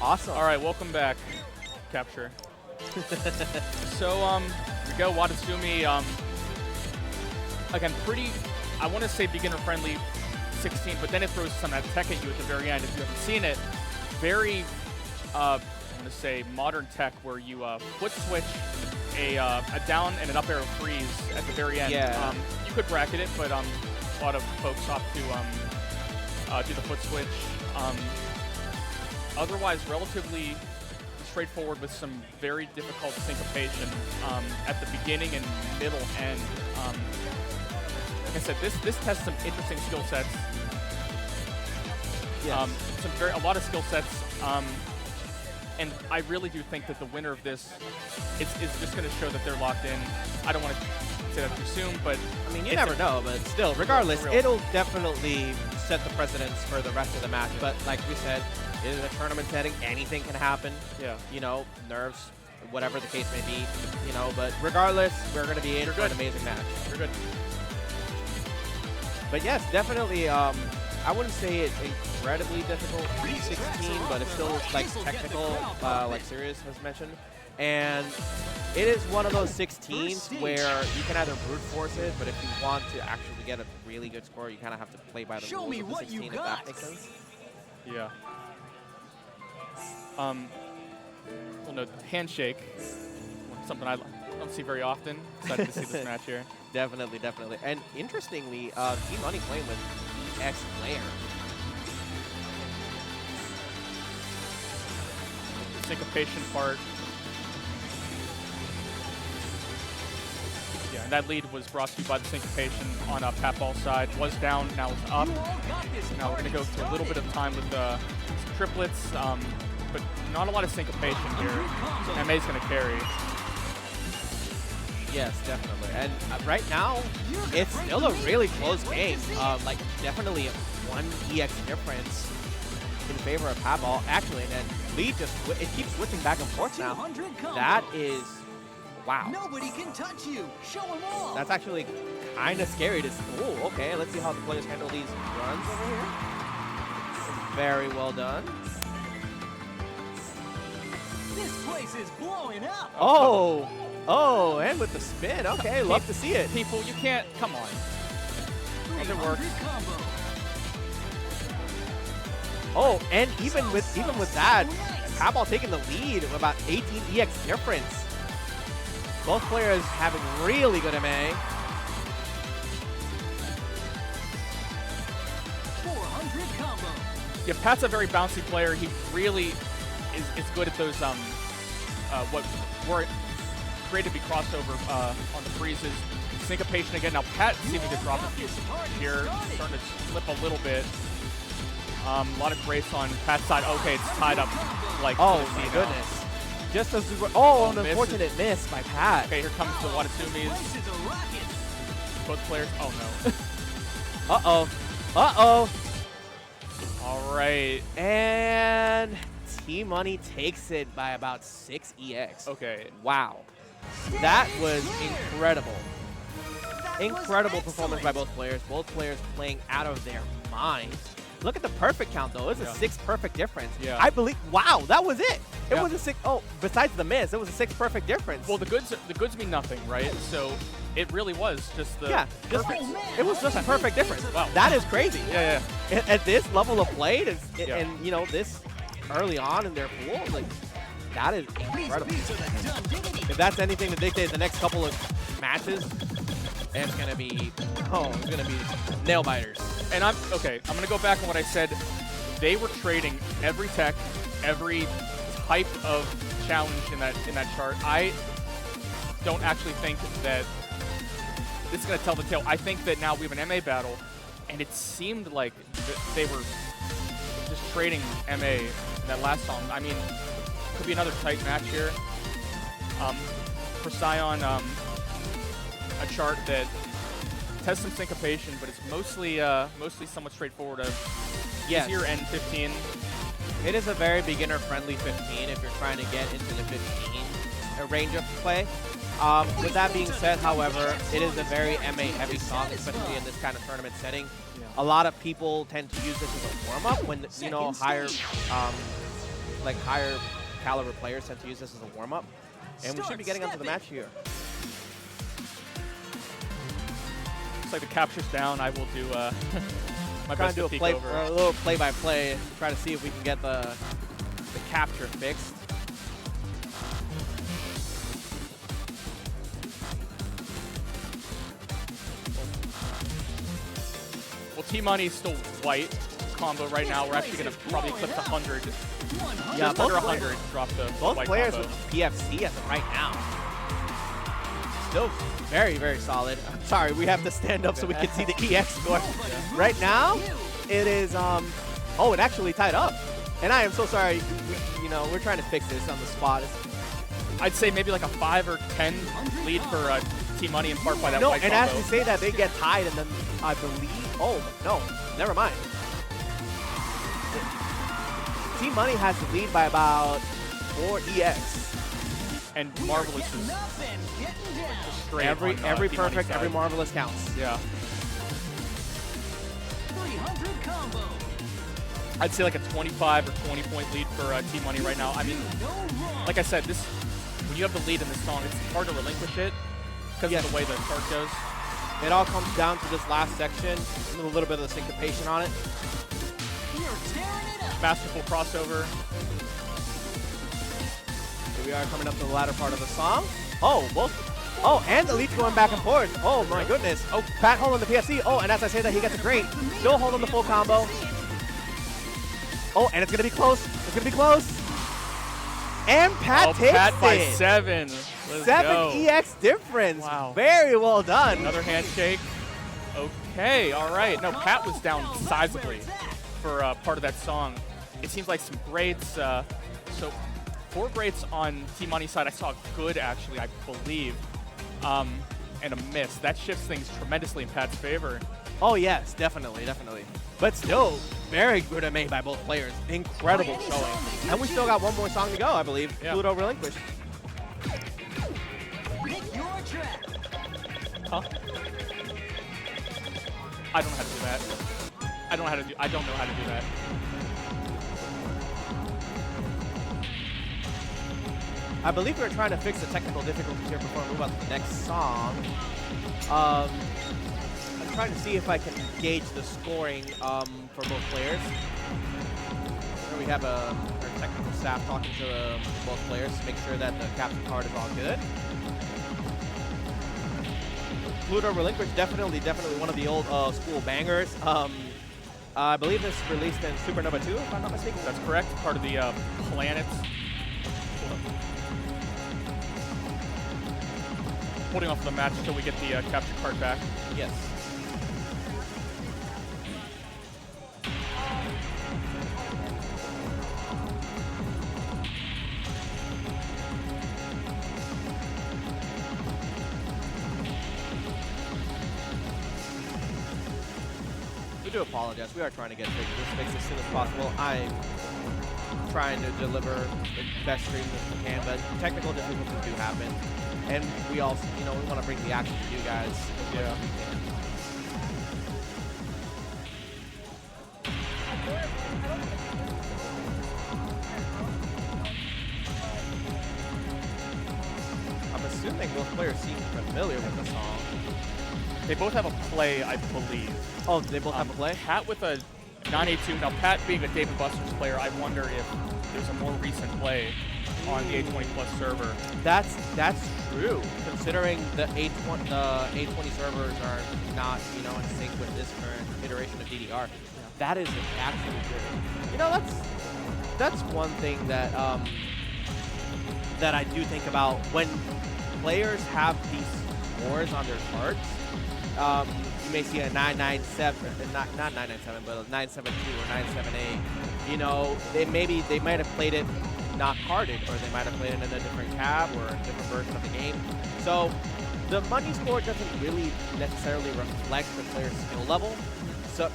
Awesome. All right, welcome back, Capture. So, here we go, Watasumi. Again, pretty, I want to say beginner-friendly 16, but then it throws some of that tech at you at the very end. If you haven't seen it, very, I want to say modern tech where you foot switch a down and an up arrow freeze at the very end. Yeah. You could bracket it, but a lot of folks opt to do the foot switch. Otherwise, relatively straightforward with some very difficult syncopation at the beginning and middle end. Like I said, this tests some interesting skill sets. Yes. A lot of skill sets. And I really do think that the winner of this is just going to show that they're locked in. I don't want to say that too soon, but I mean, you never know, but still, regardless, it'll definitely set the precedence for the rest of the match. But like we said, it is a tournament setting. Anything can happen. Yeah. You know, nerves, whatever the case may be. You know, but regardless, we're going to be in for an amazing match. You're good. But yes, definitely. I wouldn't say it's incredibly difficult 16, but it's still like technical, like Sirius has mentioned. And it is one of those 16s where you can either brute force it, but if you want to actually get a really good score, you kind of have to play by the rules of the 16, if that makes sense. Yeah. Well, no, handshake, something I don't see very often. Excited to see this match here. Definitely, definitely. And interestingly, TMONEY playing with X player. The syncopation part. Yeah, and that lead was brought to you by the syncopation on a pat ball side. Was down, now it's up. Now we're going to go through a little bit of time with the triplets, but not a lot of syncopation here. So MA's going to carry. Yes, definitely. And right now, it's still a really close game. Like, definitely a 1 EX difference in favor of Patball. Actually, and then lead just, it keeps switching back and forth now. That is, wow. Nobody can touch you. Show them all. That's actually kind of scary to see. Oh, okay. Let's see how the players handle these runs over here. Very well done. This place is blowing up. Oh. Oh, and with the spin. Okay, love to see it. People, you can't, come on. Doesn't work. Oh, and even with that, Patball taking the lead with about 18 EX difference. Both players having really good MA. 400 combo. Yeah, Pat's a very bouncy player. He really is good at those what were created to be crossover on the freezes. Syncopation again. Now Pat seeming to drop a few here, starting to slip a little bit. A lot of grace on Pat's side. Okay, it's tied up like. Oh my goodness! Just as we were. Oh, an unfortunate miss by Pat. Okay, here comes the Watasumis. Both players. Oh no. Uh-oh. Uh-oh. All right. And TMONEY takes it by about 6 EX. Okay. Wow. That was incredible. Incredible performance by both players. Both players playing out of their minds. Look at the perfect count, though. It's a 6 perfect difference. Yeah. I believe. Wow, that was it. It was a 6. Oh, besides the miss, it was a 6 perfect difference. Well, the goods mean nothing, right? So it really was just the. Yeah, it was just a perfect difference. Wow. That is crazy. Yeah. At this level of play, and you know this early on in their pool, like that is incredible. If that's anything to dictate the next couple of matches, it's gonna be nail biters. And I'm gonna go back on what I said. They were trading every tech, every type of challenge in that chart. I don't actually think that this is gonna tell the tale. I think that now we have an MA battle, and it seemed like they were just trading MA in that last song. I mean, could be another tight match here. Procyon, a chart that tests some syncopation, but it's mostly somewhat straightforward. Easier N15. It is a very beginner-friendly 15 if you're trying to get into the 15 range of play. With that being said, however, it is a very MA-heavy song, especially in this kind of tournament setting. Yeah. A lot of people tend to use this as a warm-up when, you know, higher like higher caliber players tend to use this as a warm up, and we should be getting onto the match here. Looks like the capture's down. I will do my best to peek over. A little play-by-play, try to see if we can get the capture fixed. Well, TMONEY's still white combo right now. We're actually going to probably eclipse 100. Yeah, just under 100 drop the both white players combo. with PFC as of right now. Still very, very solid. I'm sorry, we have to stand up so we can see the EX score. Yeah. Right now, it is, oh, it actually tied up. And I am so sorry, you know, we're trying to fix this on the spot. I'd say maybe like a 5 or 10 lead for TMONEY in part by that white and combo. as you say that, they get tied, and then I believe, oh, no, never mind. TMONEY has the lead by about 4 EX. And Marvelous is straight every TMONEY perfect, side. every Marvelous counts. Yeah. 300 combo. I'd say like a 25 or 20 point lead for TMONEY right now. I mean, like I said, this when you have the lead in this song, it's hard to relinquish it because of the way the chart goes. It all comes down to this last section, a little bit of the syncopation on it. You're tearing it up. Masterful crossover. Here we are coming up to the latter part of the song. Oh, both. Oh, and the lead's going back and forth. Oh my goodness. Oh, Pat holding the PFC. Oh, and as I say that, he gets a great. Still holding the full combo. Oh, and it's gonna be close. It's gonna be close. And Pat takes Pat by it. 7. Let's 7 go. EX difference. Wow. Very well done. Another handshake. Okay, all right. No, Pat was down sizably for part of that song. It seems like some grades. So 4 grades on TMONEY's side. I saw good, actually, I believe, and a miss. That shifts things tremendously in Pat's favor. Oh, yes, definitely, definitely. But still, very good MA by both players. Incredible showing. And we still got one more song to go, I believe. Yeah. Pluto Relinquish. Pick your track. Huh? I don't know how to do that. I don't know how to do that. I believe we were trying to fix the technical difficulties here before we move on to the next song. I'm trying to see if I can gauge the scoring for both players. Here we have our technical staff talking to both players to make sure that the capture card is all good. Pluto Relinquish, definitely one of the old school bangers. I believe this released in Supernova 2, if I'm not mistaken. That's correct. Part of the Planets. Holding off the match until we get the capture card back. Yes. We do apologize. We are trying to get this fixed as soon as possible. I'm trying to deliver the best stream that we can, but technical difficulties do happen. And we also, you know, we want to bring the action to you guys. Yeah. I'm assuming both players seem familiar with the song. They both have a play, I believe. Oh, they both have a play? Pat with a 982. Now, Pat being a Dave & Buster's player, I wonder if there's a more recent play on the 820 Plus server. That's true. Considering the 820 servers are not, you know, in sync with this current iteration of DDR. That is actually true. You know, that's one thing that that I do think about when players have these scores on their charts. You may see a 997, not 997, but a 972 or 978. You know, they might have played it not carded, or they might have played it in a different cab or a different version of the game. So the money score doesn't really necessarily reflect the player's skill level. So,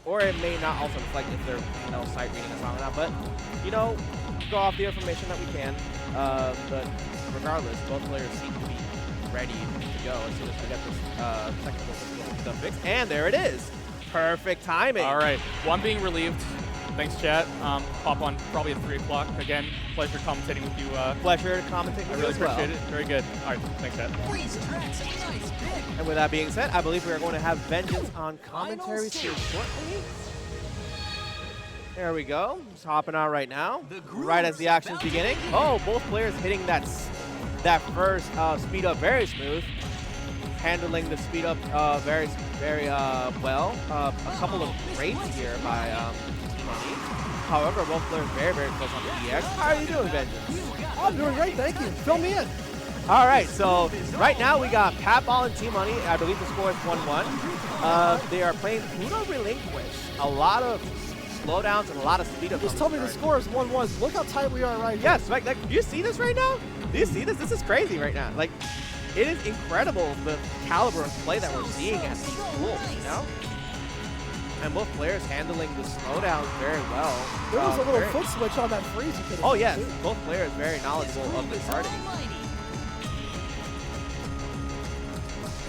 or it may not also reflect if they're, you know, sight reading a song or not. But, you know, go off the information that we can. But regardless, both players seem to be ready to go as soon as we get this technical stuff fixed. And there it is. Perfect timing. All right. Well, I'm being relieved Thanks, chat. Pop on probably at 3 o'clock. Again, pleasure commentating with you. Pleasure commentating I with you really as well. appreciate it. Very good. All right, thanks, chat. Freeze tracks, nice pick. And with that being said, I believe we are going to have Vengeance on commentary here shortly. There we go. Just hopping out right now. Right as the action's beginning. Oh, both players hitting that first speed up very smooth. Handling the speed up very well. A couple of rates here by TMONEY. However, both players very close on the EX. How are you doing, Vengeance? I'm doing great, thank you. Fill me in. All right, so right now we got Patball and TMONEY. I believe the score is 1-1. They are playing Pluto Relinquish. A lot of slowdowns and a lot of speed up. Just tell me the score is 1-1. Look how tight we are right here. Yes, like, do you see this right now? Do you see this? This is crazy right now. Like, it is incredible the caliber of play that we're seeing at these schools, you know? And both players handling the slowdowns very well. There was a little foot switch on that freeze you could have. Oh, yes. Both players very knowledgeable of the charting.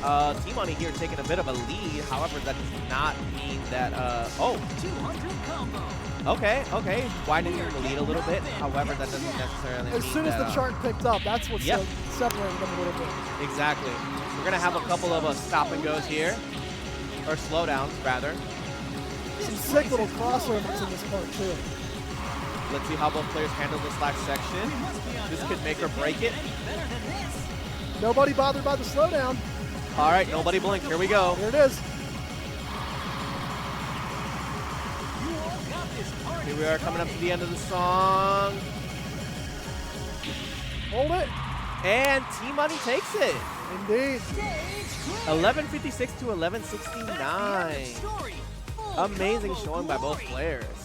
TMONEY here taking a bit of a lead. However, that does not mean that, 200 combo. Okay. Widening the lead a little bit. However, that doesn't necessarily mean As soon as the chart picked up, that's what's Yep. separating them a little bit. Exactly. We're going to have a couple of stop and goes here. Or slowdowns, rather. Some sick little crossovers in this part, too. Let's see how both players handle this last section. This could make or break it. Nobody bothered by the slowdown. All right, nobody blink. Here we go. Here it is. Here we are coming up to the end of the song. Hold it. And TMONEY takes it. Indeed. 1156 to 1169. Amazing showing by both players.